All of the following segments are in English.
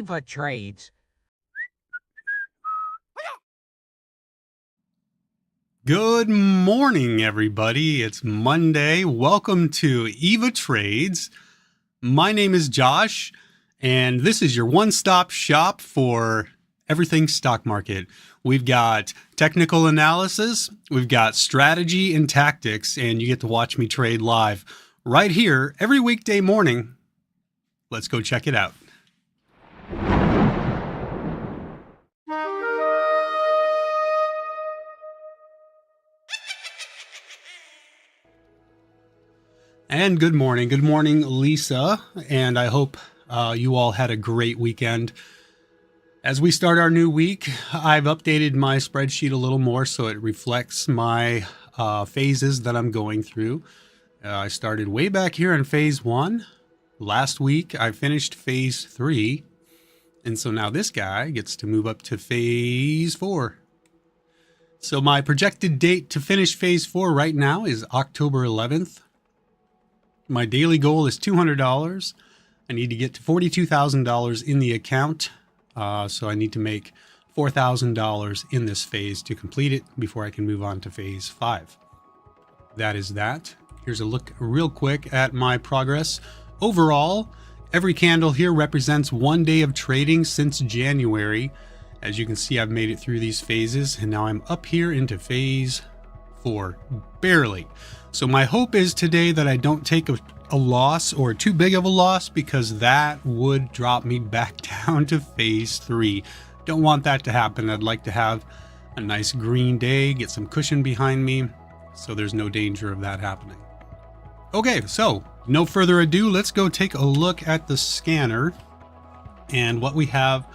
Eva Trades. Good morning, everybody. It's Monday. Welcome to Eva Trades. My name is Josh, and this is your one-stop shop for everything stock market. We've got technical analysis, we've got strategy and tactics, and you get to watch me trade live right here every weekday morning. Let's go check it out. And good morning. Good morning, Lisa. And I hope you all had a great weekend. As we start our new week, I've updated my spreadsheet a little more so it reflects my phases that I'm going through. I started way back here in phase 1. Last week, I finished phase 3. And so now this guy gets to move up to phase 4. So my projected date to finish phase 4 right now is October 11th. My daily goal is $200. I need to get to $42,000 in the account. So I need to make $4,000 in this phase to complete it before I can move on to phase 5. That is that. Here's a look real quick at my progress. Overall, every candle here represents 1 day of trading since January. As you can see, I've made it through these phases, and now I'm up here into phase 4, barely. So my hope is today that I don't take a loss or too big of a loss, because that would drop me back down to phase 3. Don't want that to happen. I'd like to have a nice green day, get some cushion behind me, so there's no danger of that happening. Okay, so no further ado, let's go take a look at the scanner. And what we have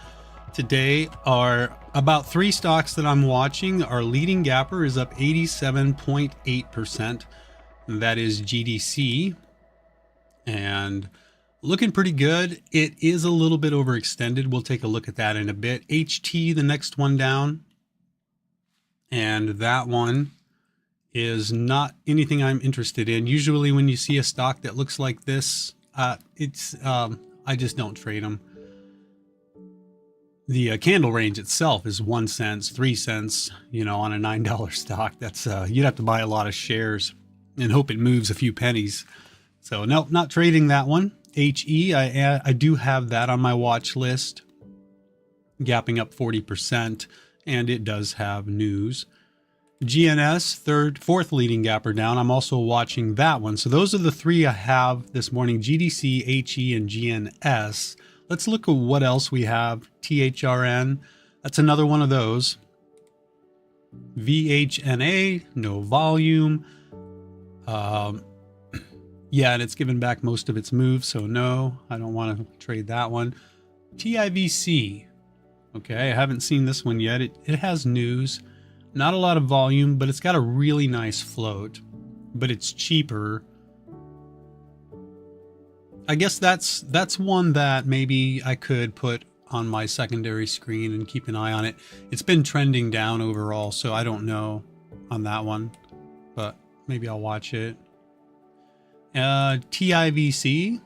today are about 3 stocks that I'm watching. Our leading gapper is up 87.8%. That is GDC. And looking pretty good. It is a little bit overextended. We'll take a look at that in a bit. HT, the next one down. And that one is not anything I'm interested in. Usually when you see a stock that looks like this, I just don't trade them. The candle range itself is 1 cent, 3 cents, on a $9 stock. That's you'd have to buy a lot of shares and hope it moves a few pennies. So no, not trading that one. HE, I do have that on my watch list, gapping up 40%, and it does have news. GNS, fourth leading gapper down. I'm also watching that one. So those are the 3 I have this morning: GDC, HE, and GNS. Let's look at what else we have. THRN, that's another one of those. VHNA, no volume. Yeah, and it's given back most of its moves, so no, I don't want to trade that one. TIVC, okay, I haven't seen this one yet. It has news, not a lot of volume, but it's got a really nice float, but it's cheaper. I guess that's one that maybe I could put on my secondary screen and keep an eye on it. It's been trending down overall, so I don't know on that one, but maybe I'll watch it. TIVC.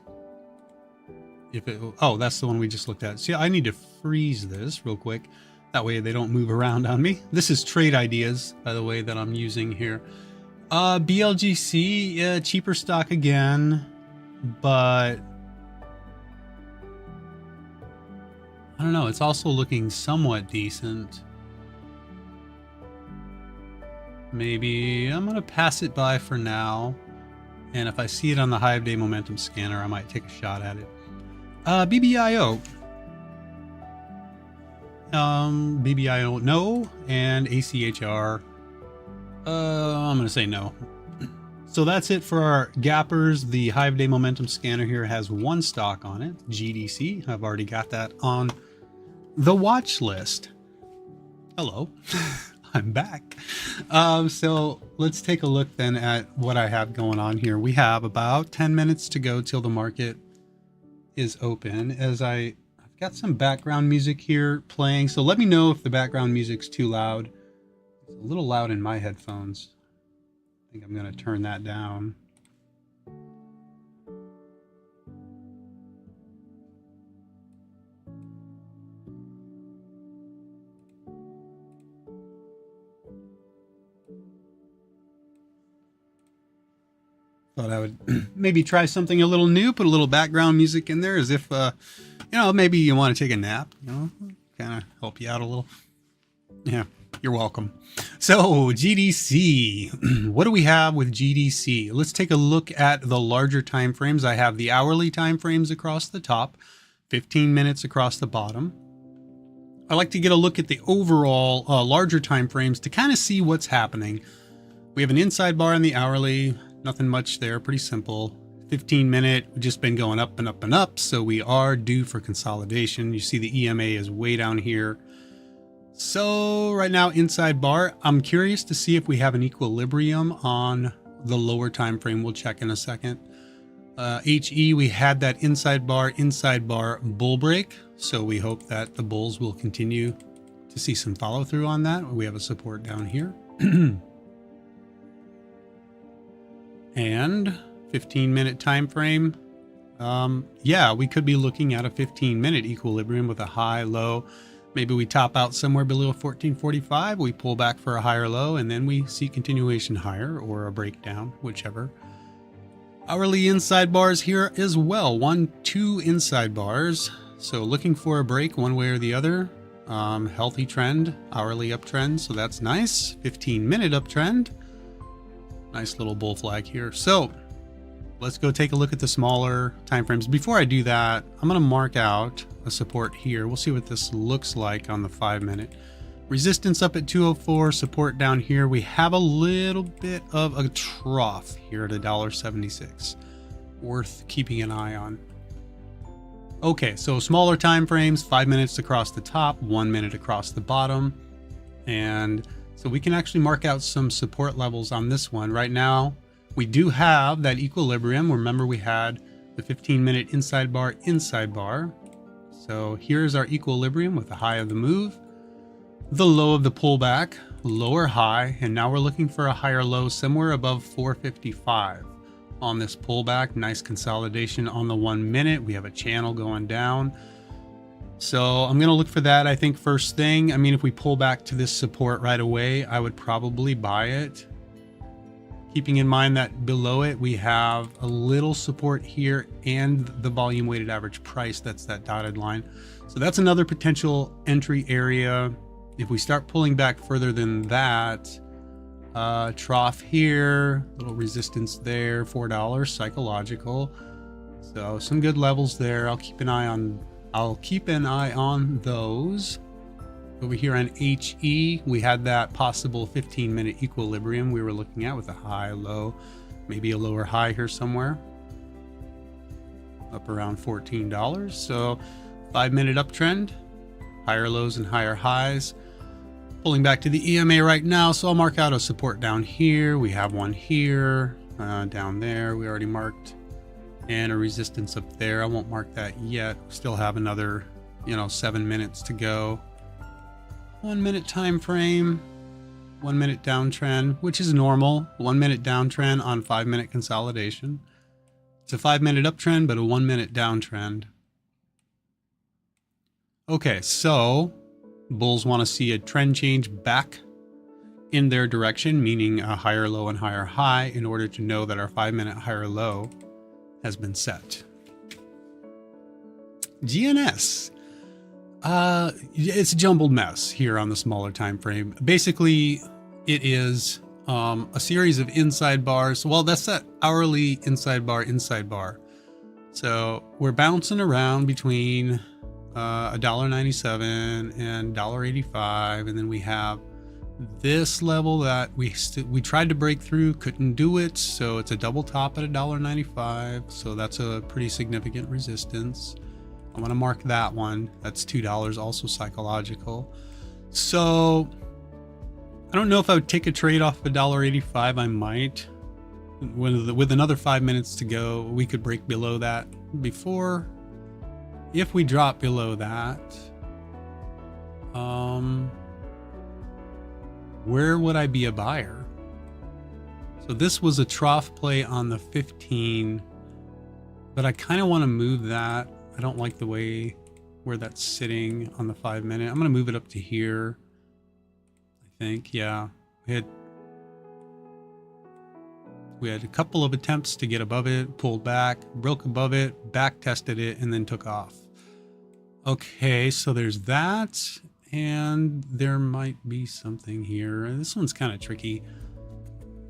Oh, that's the one we just looked at. See, I need to freeze this real quick. That way they don't move around on me. This is Trade Ideas, by the way, that I'm using here. BLGC, cheaper stock again, but I don't know. It's also looking somewhat decent. Maybe I'm going to pass it by for now. And if I see it on the Hive Day Momentum Scanner, I might take a shot at it. BBIO. BBIO, no. And ACHR. I'm going to say no. So that's it for our gappers. The Hive Day Momentum Scanner here has 1 stock on it, GDC. I've already got that on the watch list. Hello. I'm back. So let's take a look then at what I have going on here. We have about 10 minutes to go till the market is open. I've got some background music here playing. So let me know if the background music's too loud. It's a little loud in my headphones. I think I'm going to turn that down. Thought I would maybe try something a little new, put a little background music in there as if, maybe you want to take a nap, kind of help you out a little. Yeah, you're welcome. So GDC, what do we have with GDC? Let's take a look at the larger time frames. I have the hourly time frames across the top, 15 minutes across the bottom. I like to get a look at the overall larger time frames to kind of see what's happening. We have an inside bar in the hourly, nothing much there, pretty simple. 15-minute, we've just been going up and up and up, so we are due for consolidation. You see the EMA is way down here. So right now, inside bar, I'm curious to see if we have an equilibrium on the lower time frame. We'll check in a second. HE, we had that inside bar bull break. So we hope that the bulls will continue to see some follow through on that. We have a support down here. And 15-minute time frame. Yeah, we could be looking at a 15-minute equilibrium with a high, low. Maybe we top out somewhere below 1445. We pull back for a higher low, and then we see continuation higher or a breakdown, whichever. Hourly inside bars here as well. 1, 2 inside bars. So looking for a break one way or the other. Healthy trend, hourly uptrend. So that's nice. 15-minute uptrend. Nice little bull flag here. So let's go take a look at the smaller time frames. Before I do that, I'm going to mark out a support here. We'll see what this looks like on the 5-minute. Resistance up at 204, support down here. We have a little bit of a trough here at $1.76. Worth keeping an eye on. Okay, so smaller time frames, 5 minutes across the top, 1 minute across the bottom. And so we can actually mark out some support levels on this one. Right now, we do have that equilibrium. Remember, we had the 15-minute inside bar. So here's our equilibrium with the high of the move, the low of the pullback, lower high, and now we're looking for a higher low somewhere above 455 on this pullback. Nice consolidation on the 1 minute. We have a channel going down. So I'm going to look for that, I think, first thing. I mean, if we pull back to this support right away, I would probably buy it. Keeping in mind that below it, we have a little support here and the volume weighted average price. That's that dotted line. So that's another potential entry area. If we start pulling back further than that, trough here, little resistance there, $4 psychological. So some good levels there. I'll keep an eye on those. Over here on HE, we had that possible 15-minute equilibrium we were looking at with a high, low, maybe a lower high here somewhere. Up around $14. So 5-minute uptrend, higher lows and higher highs. Pulling back to the EMA right now, so I'll mark out a support down here. We have one here, down there we already marked, and a resistance up there. I won't mark that yet. Still have another, 7 minutes to go. 1 minute time frame, 1 minute downtrend, which is normal. 1 minute downtrend on 5-minute consolidation. It's a 5-minute uptrend, but a 1 minute downtrend. Okay, so bulls want to see a trend change back in their direction, meaning a higher low and higher high, in order to know that our 5-minute higher low has been set. GNS. It's a jumbled mess here on the smaller time frame. Basically, it is a series of inside bars. Well, that's that hourly inside bar. So we're bouncing around between $1.97 and $1.85, and then we have this level that we tried to break through, couldn't do it. So it's a double top at $1.95. So that's a pretty significant resistance. I want to mark that one. That's $2, also psychological. So I don't know if I would take a trade off of $1.85. I might. With another 5 minutes to go, we could break below that before. If we drop below that, where would I be a buyer? So this was a trough play on the 15, but I kind of want to move that. I don't like the way where that's sitting on the 5-minute. I'm going to move it up to here. I think, yeah. We had a couple of attempts to get above it, pulled back, broke above it, back tested it, and then took off. Okay, so there's that, and there might be something here. This one's kind of tricky.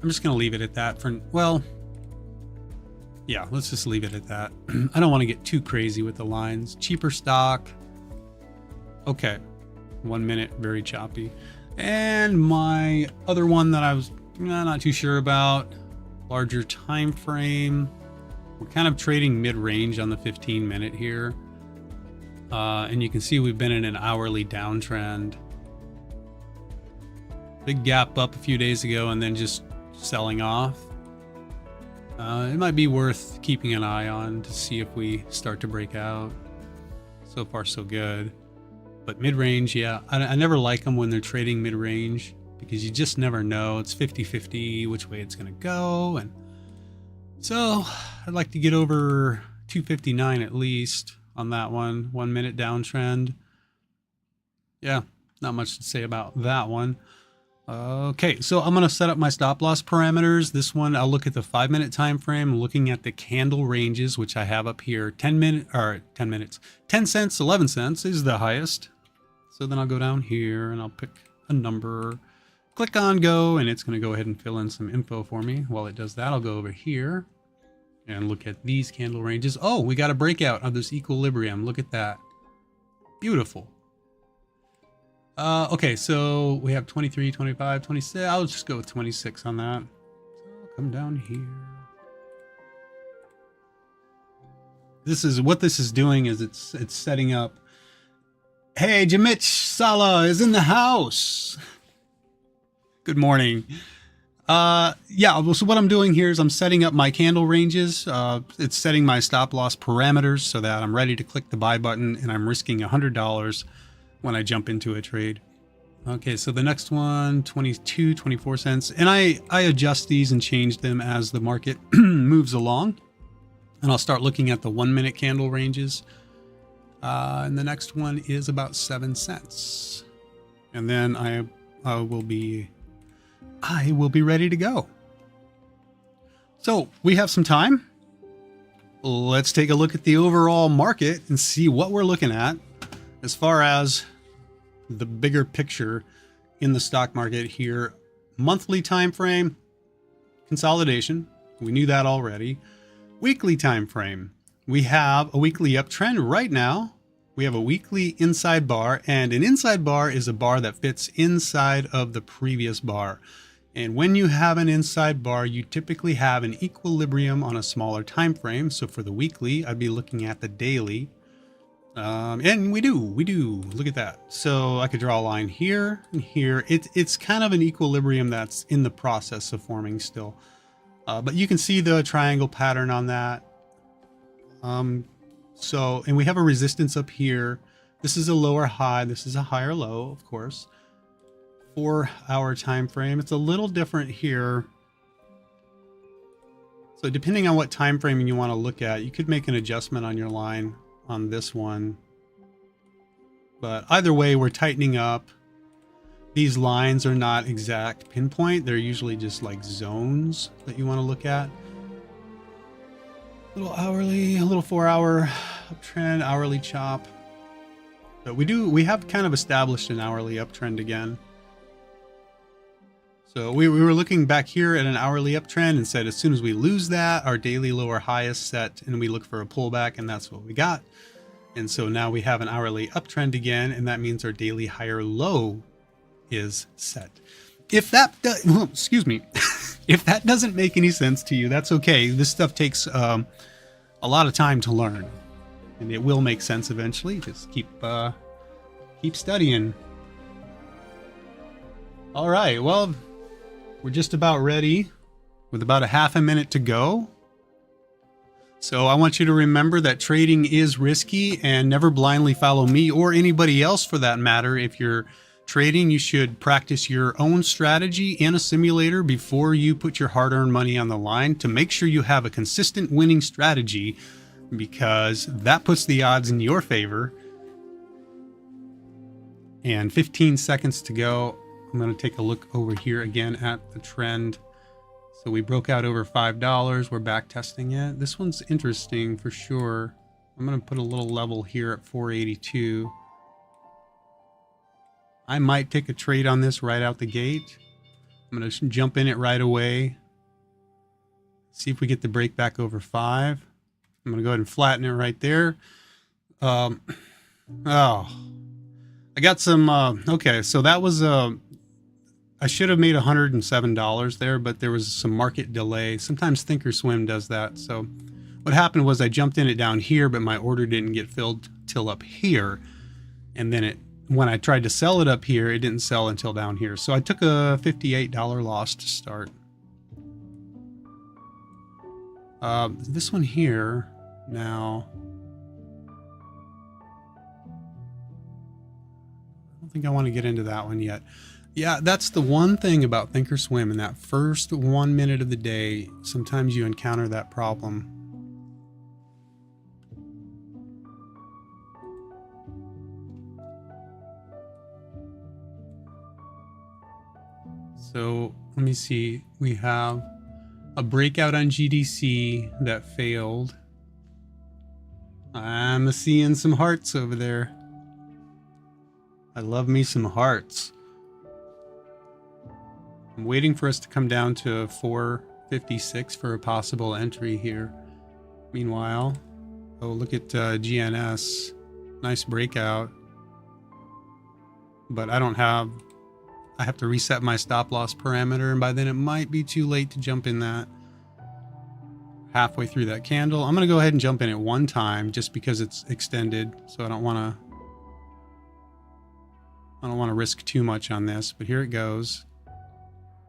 I'm just going to leave it at that for, well, yeah, let's just leave it at that. I don't want to get too crazy with the lines. Cheaper stock. Okay, 1 minute, very choppy. And my other one that I was not too sure about, larger time frame. We're kind of trading mid-range on the 15-minute here. And you can see we've been in an hourly downtrend. Big gap up a few days ago and then just selling off. It might be worth keeping an eye on to see if we start to break out. So far, so good. But mid-range, yeah, I never like them when they're trading mid-range because you just never know. It's 50-50 which way it's going to go. And so I'd like to get over 259 at least on that one. 1 minute downtrend. Yeah, not much to say about that one. Okay, so I'm going to set up my stop loss parameters. This one, I'll look at the 5 minute time frame, looking at the candle ranges, which I have up here. 10 minutes, 10 cents, 11 cents is the highest. So then I'll go down here and I'll pick a number, click on go, and it's going to go ahead and fill in some info for me. While it does that, I'll go over here and look at these candle ranges. Oh, we got a breakout of this equilibrium. Look at that. Beautiful. Okay, so we have 23, 25, 26. I'll just go with 26 on that. So I'll come down here. This is what this is doing is it's setting up. Hey, Jamich Sala is in the house. Good morning. Yeah, so what I'm doing here is I'm setting up my candle ranges. It's setting my stop loss parameters so that I'm ready to click the buy button and I'm risking $100 when I jump into a trade. Okay, so the next one, 22, 24 cents. And I adjust these and change them as the market moves along. And I'll start looking at the 1 minute candle ranges. And the next one is about 7 cents. And then I will be ready to go. So we have some time. Let's take a look at the overall market and see what we're looking at as far as the bigger picture in the stock market here. Monthly time frame, consolidation. We knew that already. Weekly time frame. We have a weekly uptrend right now. We have a weekly inside bar, and an inside bar is a bar that fits inside of the previous bar. And when you have an inside bar, you typically have an equilibrium on a smaller time frame. So for the weekly, I'd be looking at the daily. And we do look at that. So I could draw a line here and here. It's kind of an equilibrium that's in the process of forming still. But you can see the triangle pattern on that. And we have a resistance up here. This is a lower high. This is a higher low, of course. 4 hour time frame. It's a little different here. So depending on what time frame you want to look at, you could make an adjustment on your line on this one. But either way, we're tightening up. These lines are not exact pinpoint. They're usually just like zones that you want to look at. A little hourly, a little 4 hour uptrend, hourly chop. But we have kind of established an hourly uptrend again. So we were looking back here at an hourly uptrend and said as soon as we lose that, our daily lower high is set, and we look for a pullback, and that's what we got. And so now we have an hourly uptrend again, and that means our daily higher low is set. If that excuse me, if that doesn't make any sense to you, that's okay. This stuff takes a lot of time to learn, and it will make sense eventually. Just keep studying. All right, well, we're just about ready with about a half a minute to go. So I want you to remember that trading is risky, and never blindly follow me or anybody else for that matter. If you're trading, you should practice your own strategy in a simulator before you put your hard-earned money on the line to make sure you have a consistent winning strategy, because that puts the odds in your favor. And 15 seconds to go. I'm going to take a look over here again at the trend. So we broke out over $5. We're back testing it. This one's interesting for sure. I'm going to put a little level here at 482. I might take a trade on this right out the gate. I'm going to jump in it right away. See if we get the break back over 5. I'm going to go ahead and flatten it right there. Oh, I got some, okay, so that was, I should have made $107 there, but there was some market delay. Sometimes Thinkorswim does that. So what happened was I jumped in it down here, but my order didn't get filled till up here. And then when I tried to sell it up here, it didn't sell until down here. So I took a $58 loss to start. This one here now, I don't think I want to get into that one yet. Yeah, that's the one thing about Thinkorswim. In that first 1 minute of the day, sometimes you encounter that problem. So let me see. We have a breakout on GDC that failed. I'm seeing some hearts over there. I love me some hearts. I'm waiting for us to come down to 456 for a possible entry here. Meanwhile, oh, look at GNS. Nice breakout. But I have to reset my stop loss parameter, and by then it might be too late to jump in that. Halfway through that candle, I'm going to go ahead and jump in it one time just because it's extended, so I don't want to risk too much on this, but here it goes.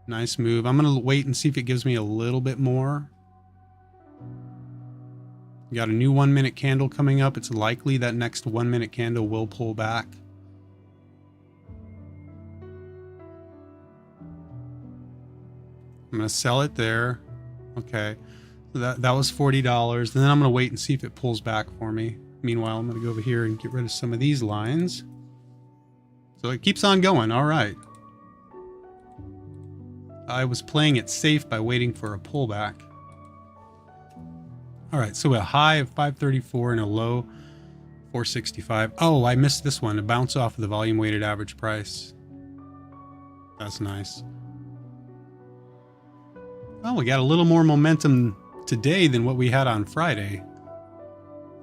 Nice move. I'm going to wait and see if it gives me a little bit more. Got a new 1 minute candle coming up. It's likely that next 1 minute candle will pull back. I'm going to sell it there. Okay. So that was $40. And then I'm going to wait and see if it pulls back for me. Meanwhile, I'm going to go over here and get rid of some of these lines. So it keeps on going. All right. I was playing it safe by waiting for a pullback. All right. So a high of 534 and a low 465. Oh, I missed this one. A bounce off of the volume weighted average price. That's nice. Oh, we got a little more momentum today than what we had on Friday.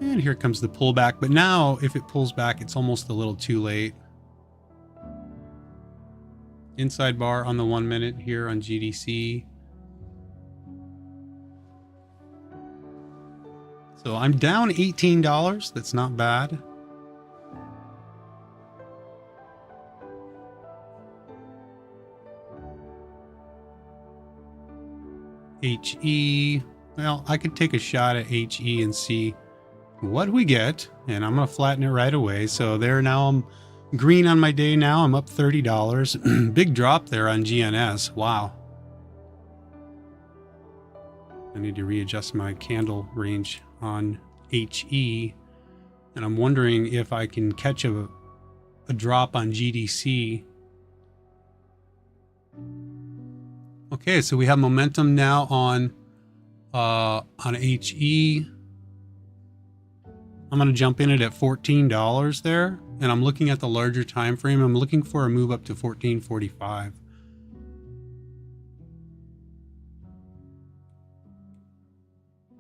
And here comes the pullback. But now, if it pulls back, it's almost a little too late. Inside bar on the 1 minute here on GDC. So I'm down $18. That's not bad. HE. Well, I could take a shot at HE and see what we get. And I'm going to flatten it right away. So there, now I'm green on my day now. I'm up $30. Big drop there on GNS. Wow. I need to readjust my candle range on HE. And I'm wondering if I can catch a drop on GDC. Okay, so we have momentum now on HE. I'm going to jump in it at $14 there, and I'm looking at the larger time frame. I'm looking for a move up to $14.45.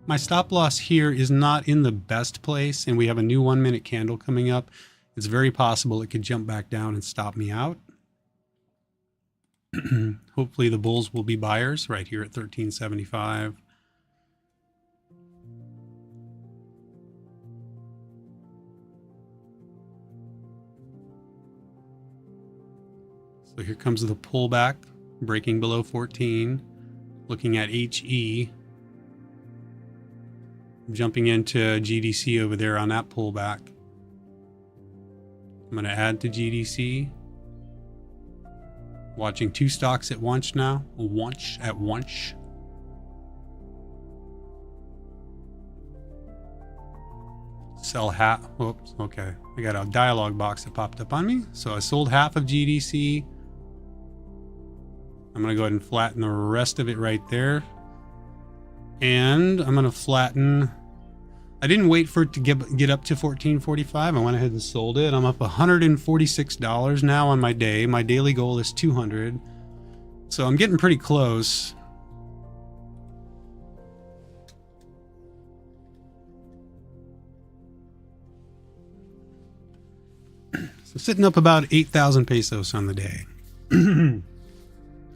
My stop loss here is not in the best place, and we have a new 1 minute candle coming up. It's very possible it could jump back down and stop me out. Hopefully the bulls will be buyers right here at $13.75. So here comes the pullback, breaking below 14, looking at HE. Jumping into GDC over there on that pullback. I'm going to add to GDC. Watching two stocks at once now. At once. Sell half. Whoops. Okay. I got a dialog box that popped up on me. So I sold half of GDC. I'm going to go ahead and flatten the rest of it right there. And I'm going to flatten. I didn't wait for it to get up to 1445. I went ahead and sold it. I'm up $146 now on my day. My daily goal is 200. So I'm getting pretty close. So sitting up about 8,000 pesos on the day.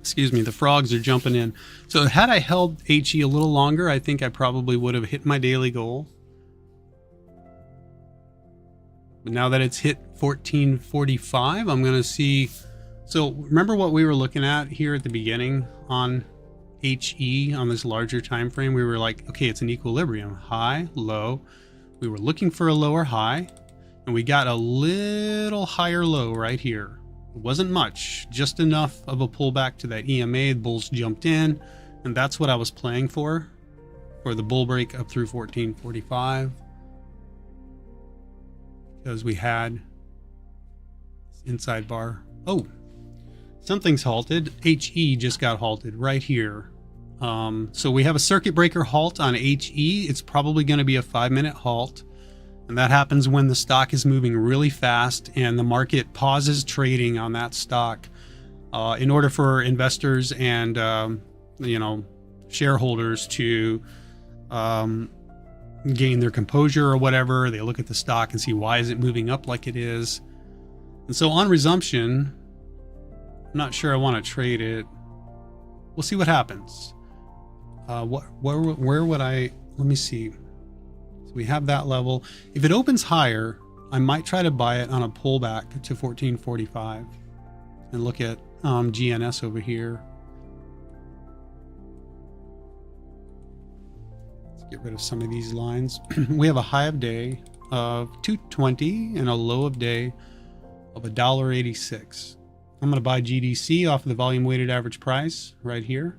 Excuse me, the frogs are jumping in. So had I held HE a little longer, I think I probably would have hit my daily goal. But now that it's hit 1445, I'm going to see. So remember what we were looking at here at the beginning on HE on this larger time frame? We were like, okay, it's an equilibrium, high, low. We were looking for a lower high, and we got a little higher low right here. It wasn't much, just enough of a pullback to that EMA. The bulls jumped in, and that's what I was playing for the bull break up through 1445. Because we had this inside bar. Oh, something's halted. HE just got halted right here. So we have a circuit breaker halt on HE. It's probably going to be a 5-minute halt. And that happens when the stock is moving really fast and the market pauses trading on that stock. In order for investors and, shareholders to gain their composure or whatever, they look at the stock and see, why is it moving up like it is? And so on resumption, I'm not sure I want to trade it. We'll see what happens. Where would I, let me see. So we have that level. If it opens higher, I might try to buy it on a pullback to 1445 and look at GNS over here. Get rid of some of these lines. We have a high of day of 220 and a low of day of $1.86. I'm going to buy GDC off of the volume weighted average price right here.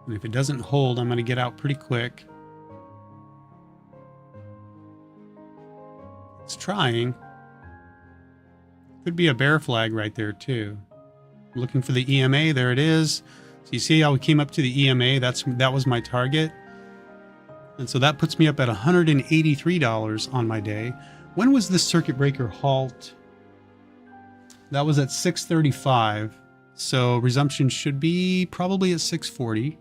And if it doesn't hold, I'm going to get out pretty quick. It's trying. Could be a bear flag right there too. I'm looking for the EMA. There it is. So you see how we came up to the EMA? That was my target. And so that puts me up at $183 on my day. When was this circuit breaker halt? That was at 6:35. So resumption should be probably at 6:40.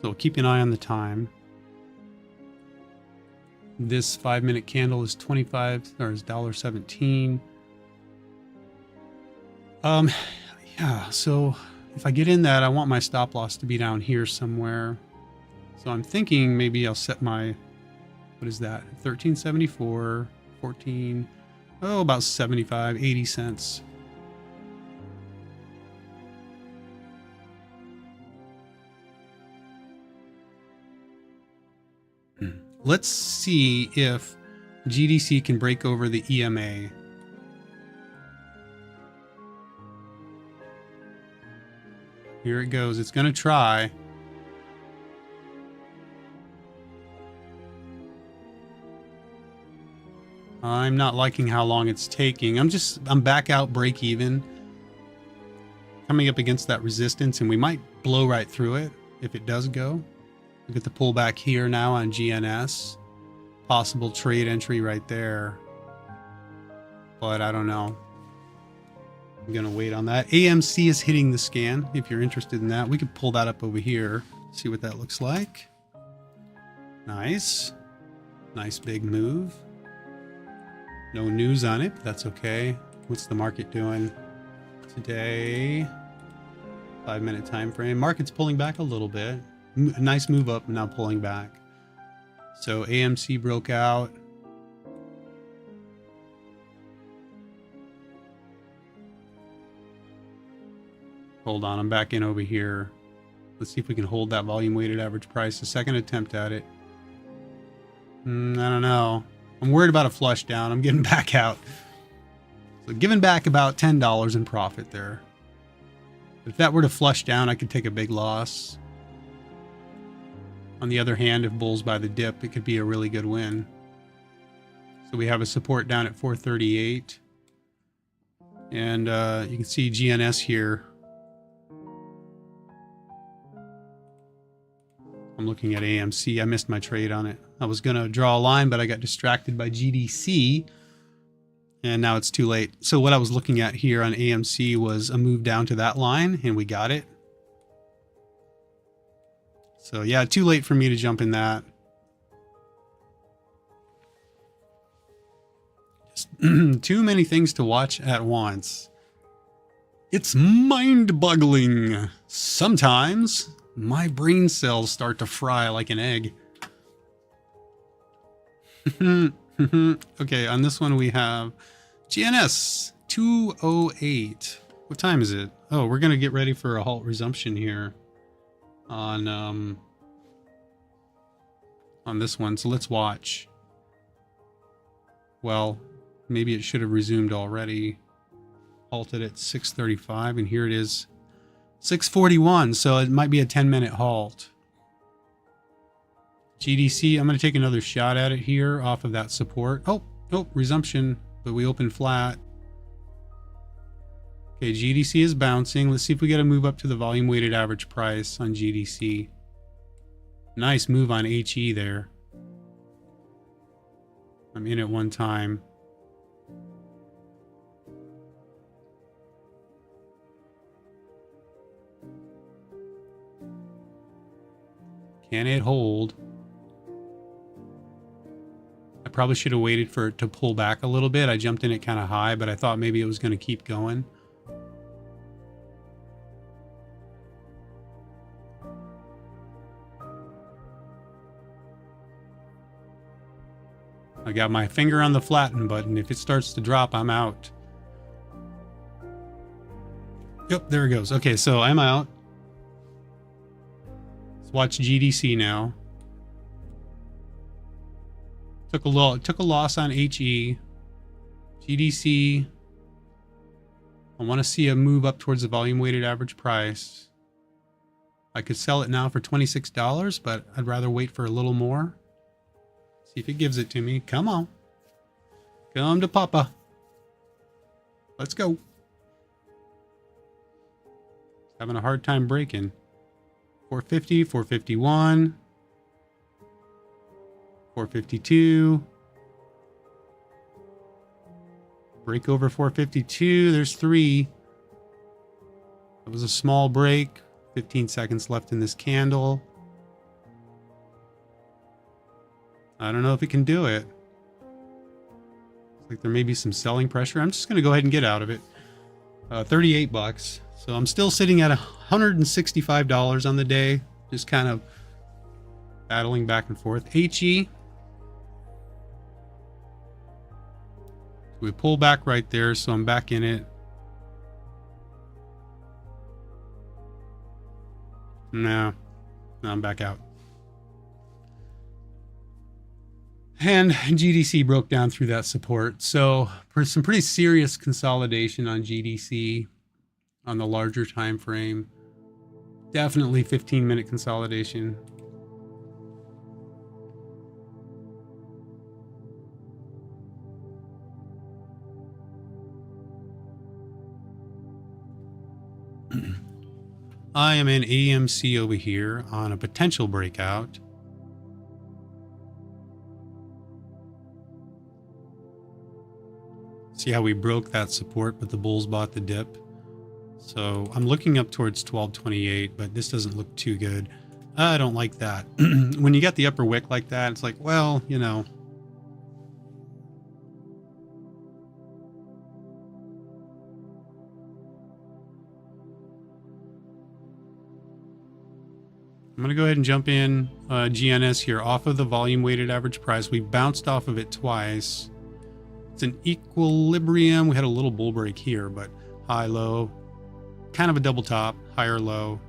So keep an eye on the time. This 5-minute candle is 25 or is $1.17. Yeah, so if I get in that, I want my stop loss to be down here somewhere. So I'm thinking maybe I'll set my, what is that? 1374, 14, oh, about 75, 80 cents. Let's see if GDC can break over the EMA. Here it goes. It's going to try. I'm not liking how long it's taking. I'm back out break even. Coming up against that resistance, and we might blow right through it if it does go. Look at the pullback here now on GNS. Possible trade entry right there. But I don't know. I'm going to wait on that. AMC is hitting the scan. If you're interested in that, we could pull that up over here. See what that looks like. Nice. Nice big move. No news on it, but that's okay. What's the market doing today? 5-minute time frame. Market's pulling back a little bit. Nice move up, now pulling back. So AMC broke out. Hold on, I'm back in over here. Let's see if we can hold that volume weighted average price. A second attempt at it. I don't know. I'm worried about a flush down. I'm getting back out. So giving back about $10 in profit there. If that were to flush down, I could take a big loss. On the other hand, if bulls buy the dip, it could be a really good win. So we have a support down at 438. And you can see GNS here. I'm looking at AMC. I missed my trade on it. I was going to draw a line, but I got distracted by GDC. And now it's too late. So what I was looking at here on AMC was a move down to that line, and we got it. So yeah, too late for me to jump in that. Just too many things to watch at once. It's mind-boggling. Sometimes my brain cells start to fry like an egg. Okay, on this one we have GNS 208. What time is it? Oh, we're gonna get ready for a halt resumption here on this one. So let's watch. Well, maybe it should have resumed already. Halted at 6:35, and here it is 6:41. So it might be a 10-minute halt. GDC, I'm going to take another shot at it here off of that support. Oh, resumption, but we opened flat. Okay, GDC is bouncing. Let's see if we get a move up to the volume weighted average price on GDC. Nice move on HE there. I'm in at one time. Can it hold? I probably should have waited for it to pull back a little bit. I jumped in it kind of high, but I thought maybe it was going to keep going. I got my finger on the flatten button. If it starts to drop, I'm out. Yep, there it goes. Okay, so I'm out. Let's watch GDC now. Took a loss on HE. GDC. I want to see a move up towards the volume weighted average price. I could sell it now for $26, but I'd rather wait for a little more. See if it gives it to me. Come on. Come to Papa. Let's go. Having a hard time breaking. 450, 451. 452. Break over 452. There's 3. That was a small break. 15 seconds left in this candle. I don't know if it can do it. Looks like there may be some selling pressure. I'm just going to go ahead and get out of it. 38 bucks. So I'm still sitting at $165 on the day. Just kind of battling back and forth. HE. We pull back right there, so I'm back in it. No, I'm back out. And GDC broke down through that support. So for some pretty serious consolidation on GDC on the larger time frame. Definitely 15-minute consolidation. I am in AMC over here on a potential breakout. See how we broke that support, but the bulls bought the dip. So I'm looking up towards 1228, but this doesn't look too good. I don't like that. When you get the upper wick like that, it's like, well, you know. I'm going to go ahead and jump in GNS here off of the volume weighted average price. We bounced off of it twice. It's an equilibrium. We had a little bull break here, but high, low, kind of a double top, higher, low.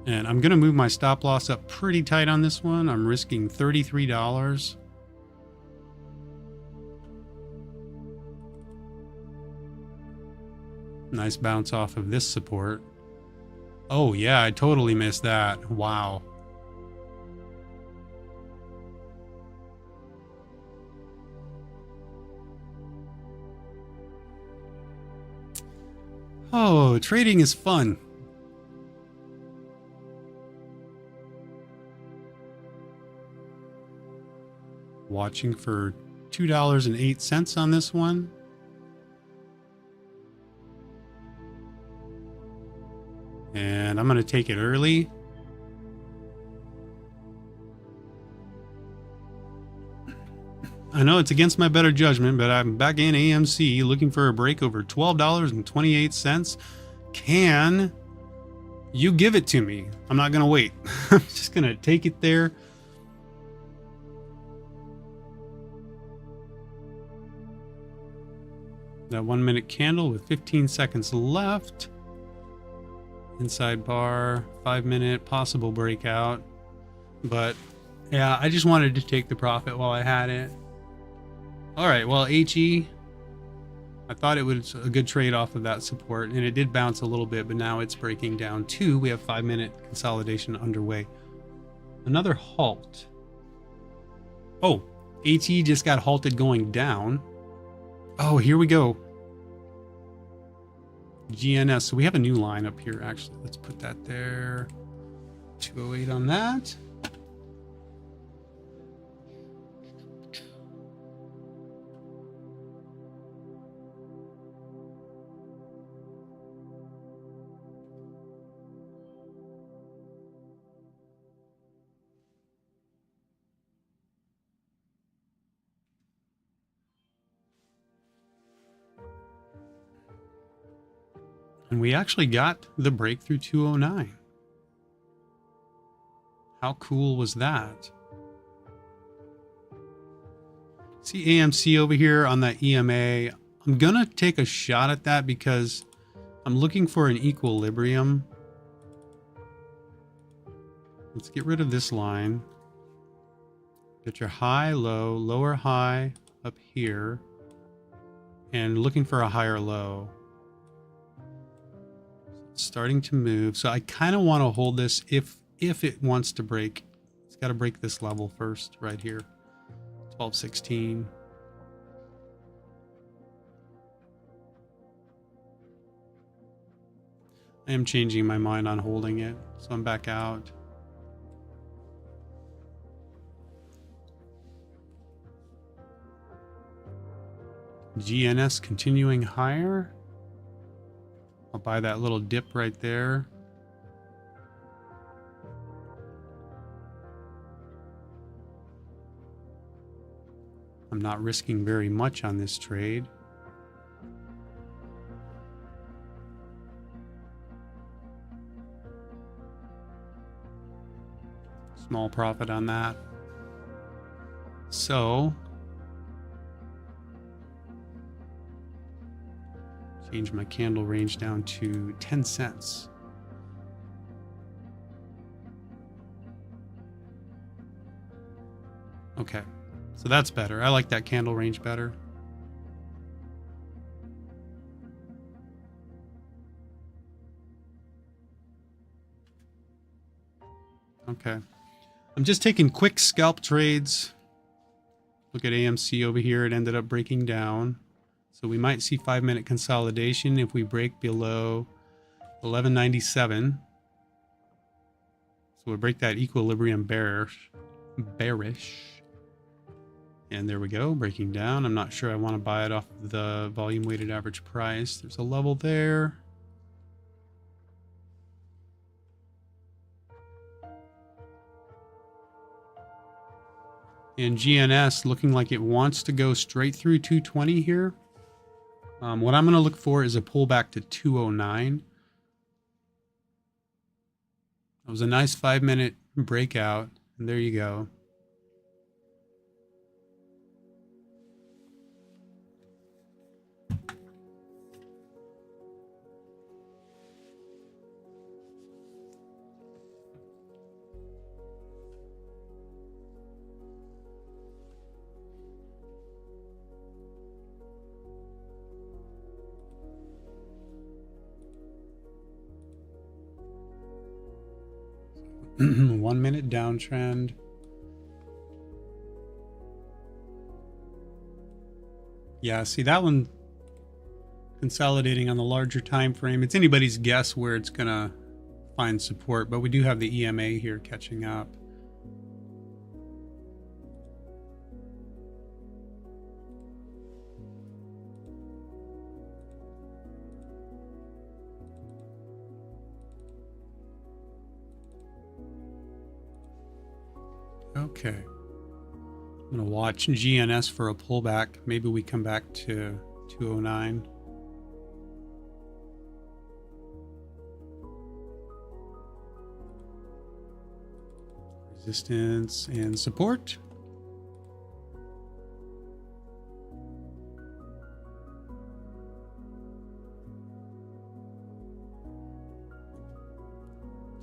And I'm going to move my stop loss up pretty tight on this one. I'm risking $33. Nice bounce off of this support. Oh yeah, I totally missed that. Wow. Oh, trading is fun. Watching for $2.08 on this one. And I'm going to take it early. I know it's against my better judgment, but I'm back in AMC looking for a break over $12.28. Can you give it to me? I'm not going to wait. I'm just going to take it there. That 1 minute candle with 15 seconds left. Inside bar, 5 minute possible breakout. But yeah, I just wanted to take the profit while I had it. All right, well, HE, I thought it was a good trade off of that support, and it did bounce a little bit, but now it's breaking down too. We have 5 minute consolidation underway. Another halt. Oh, HE just got halted going down. Oh, here we go. GNS. So we have a new line up here, actually. Let's put that there. 208 on that. And we actually got the breakthrough 209. How cool was that? See AMC over here on that EMA. I'm gonna take a shot at that because I'm looking for an equilibrium. Let's get rid of this line. Get your high, low, lower high up here. And looking for a higher low. Starting to move. So I kind of want to hold this if it wants to break. It's got to break this level first right here. 12.16. I am changing my mind on holding it, so I'm back out. GNS continuing higher. I'll buy that little dip right there. I'm not risking very much on this trade. Small profit on that. So change my candle range down to 10 cents. Okay, so that's better. I like that candle range better. Okay, I'm just taking quick scalp trades. Look at AMC over here. It ended up breaking down. So we might see 5 minute consolidation if we break below 1197. So we'll break that equilibrium bearish. And there we go, breaking down. I'm not sure I want to buy it off of the volume weighted average price. There's a level there. And GNS looking like it wants to go straight through 220 here. What I'm going to look for is a pullback to 209. It was a nice 5 minute breakout. And there you go. 1 minute downtrend. Yeah, see that one consolidating on the larger time frame. It's anybody's guess where it's gonna find support, but we do have the EMA here catching up. Okay. I'm going to watch GNS for a pullback. Maybe we come back to 209. Resistance and support.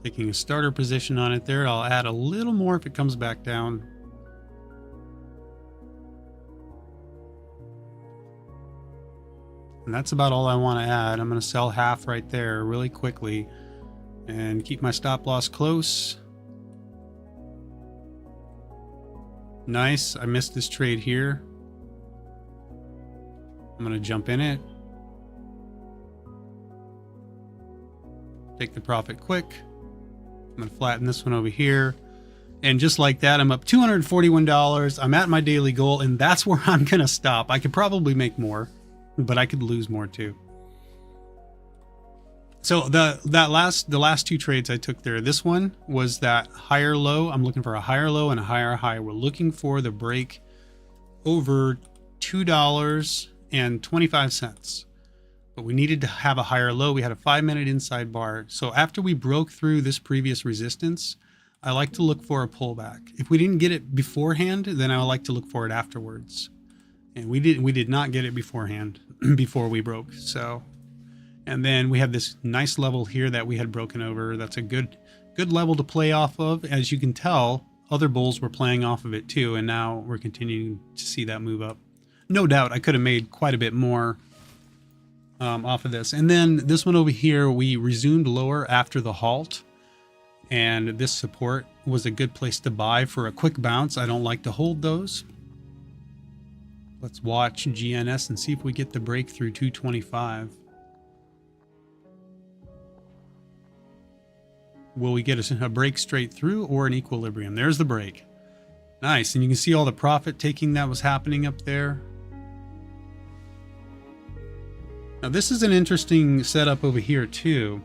Taking a starter position on it there. I'll add a little more if it comes back down. And that's about all I want to add. I'm going to sell half right there really quickly and keep my stop loss close. Nice. I missed this trade here. I'm going to jump in it. Take the profit quick. I'm going to flatten this one over here. And just like that, I'm up $241. I'm at my daily goal, and that's where I'm going to stop. I could probably make more, but I could lose more too. So the last two trades I took there, this one was that higher low. I'm looking for a higher low and a higher high. We're looking for the break over $2.25. But we needed to have a higher low. We had a 5-minute inside bar. So after we broke through this previous resistance, I like to look for a pullback. If we didn't get it beforehand, then I like to look for it afterwards. And we did not get it beforehand before we broke. So, and then we have this nice level here that we had broken over. That's a good level to play off of. As you can tell, other bulls were playing off of it too, and now we're continuing to see that move up. No doubt I could have made quite a bit more off of this. And then this one over here, we resumed lower after the halt, and this support was a good place to buy for a quick bounce. I don't like to hold those. Let's watch GNS and see if we get the break through 225. Will we get a break straight through or an equilibrium? There's the break. Nice. And you can see all the profit taking that was happening up there. Now this is an interesting setup over here too.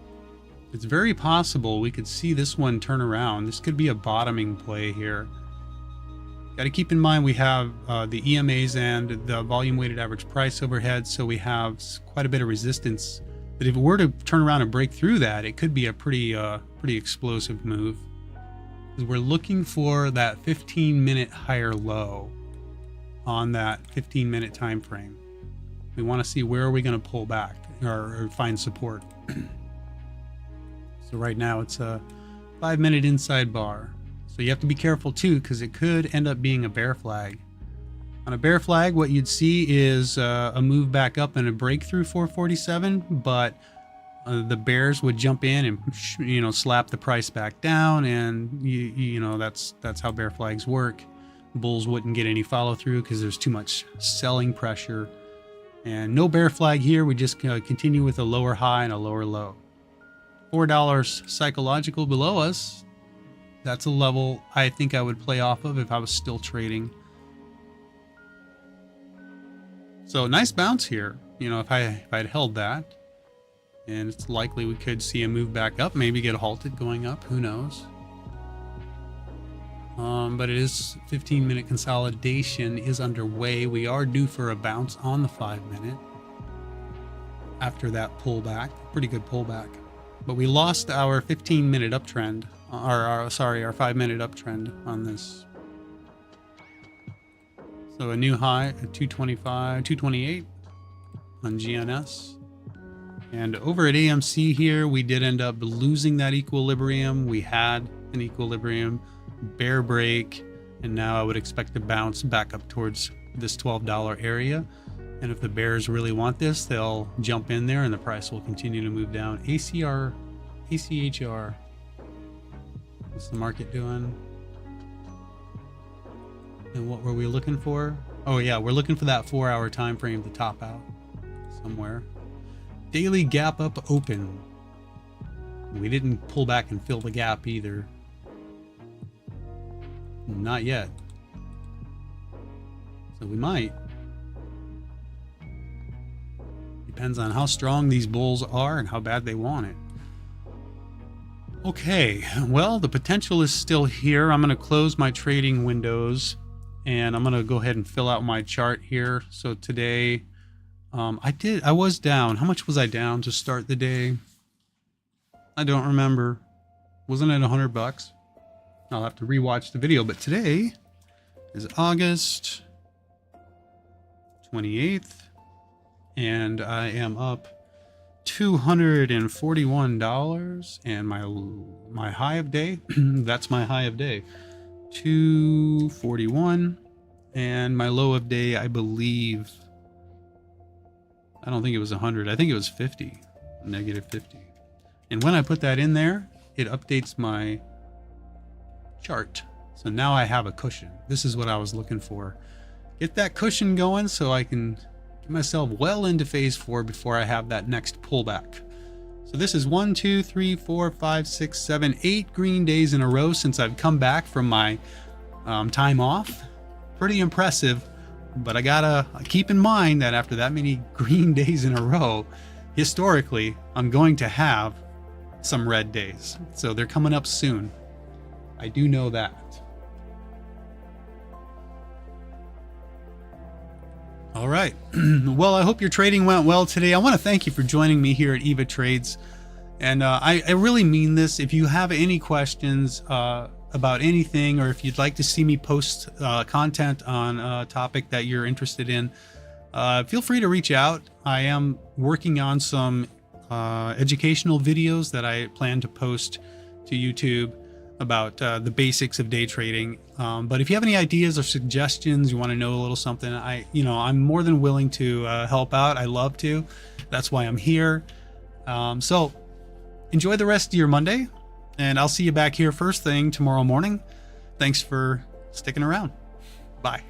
It's very possible we could see this one turn around. This could be a bottoming play here. Got to keep in mind we have the EMAs and the volume weighted average price overhead, so we have quite a bit of resistance. But if it were to turn around and break through that, it could be a pretty explosive move. We're looking for that 15-minute higher low on that 15-minute time frame. We want to see where are we going to pull back or find support. So right now it's a 5-minute inside bar. So you have to be careful too, because it could end up being a bear flag. On a bear flag, what you'd see is a move back up and a breakthrough 447, but the bears would jump in and slap the price back down, and you know that's how bear flags work. Bulls wouldn't get any follow through because there's too much selling pressure. And no bear flag here. We just continue with a lower high and a lower low. $4 psychological below us. That's a level I think I would play off of if I was still trading. So nice bounce here. You know, if I'd held that, and it's likely we could see a move back up, maybe get halted going up. Who knows? But it is 15-minute consolidation is underway. We are due for a bounce on the 5-minute after that pullback. Pretty good pullback. But we lost our 15-minute uptrend, our 5-minute uptrend on this. So a new high at 225, 228 on GNS. And over at AMC here, we did end up losing that equilibrium. We had an equilibrium, bear break, and now I would expect to bounce back up towards this $12 area. And if the bears really want this, they'll jump in there and the price will continue to move down. ACHR. What's the market doing? And what were we looking for? Oh yeah, we're looking for that 4-hour time frame to top out somewhere. Daily gap up open. We didn't pull back and fill the gap either. Not yet. So we might. Depends on how strong these bulls are and how bad they want it. Okay, well, the potential is still here. I'm going to close my trading windows and I'm going to go ahead and fill out my chart here. So today, I was down. How much was I down to start the day? I don't remember. Wasn't it $100? I'll have to rewatch the video, but today is August 28th and I am up $241 and my high of day that's my high of day, 241, and my low of day, I believe, I don't think it was 100, I think it was 50, negative 50. And when I put that in there, it updates my chart. So now I have a cushion. This is what I was looking for. Get that cushion going so I can get myself well into phase 4 before I have that next pullback. So this is 1, 2, 3, 4, 5, 6, 7, 8 green days in a row since I've come back from my time off. Pretty impressive, but I gotta keep in mind that after that many green days in a row, historically, I'm going to have some red days. So they're coming up soon. I do know that. All right. Well, I hope your trading went well today. I want to thank you for joining me here at EVA Trades. And I really mean this. If you have any questions about anything, or if you'd like to see me post content on a topic that you're interested in, feel free to reach out. I am working on some educational videos that I plan to post to YouTube about the basics of day trading. But if you have any ideas or suggestions, you want to know a little something, I'm more than willing to help out. I love to. That's why I'm here. So enjoy the rest of your Monday, and I'll see you back here first thing tomorrow morning. Thanks for sticking around. Bye.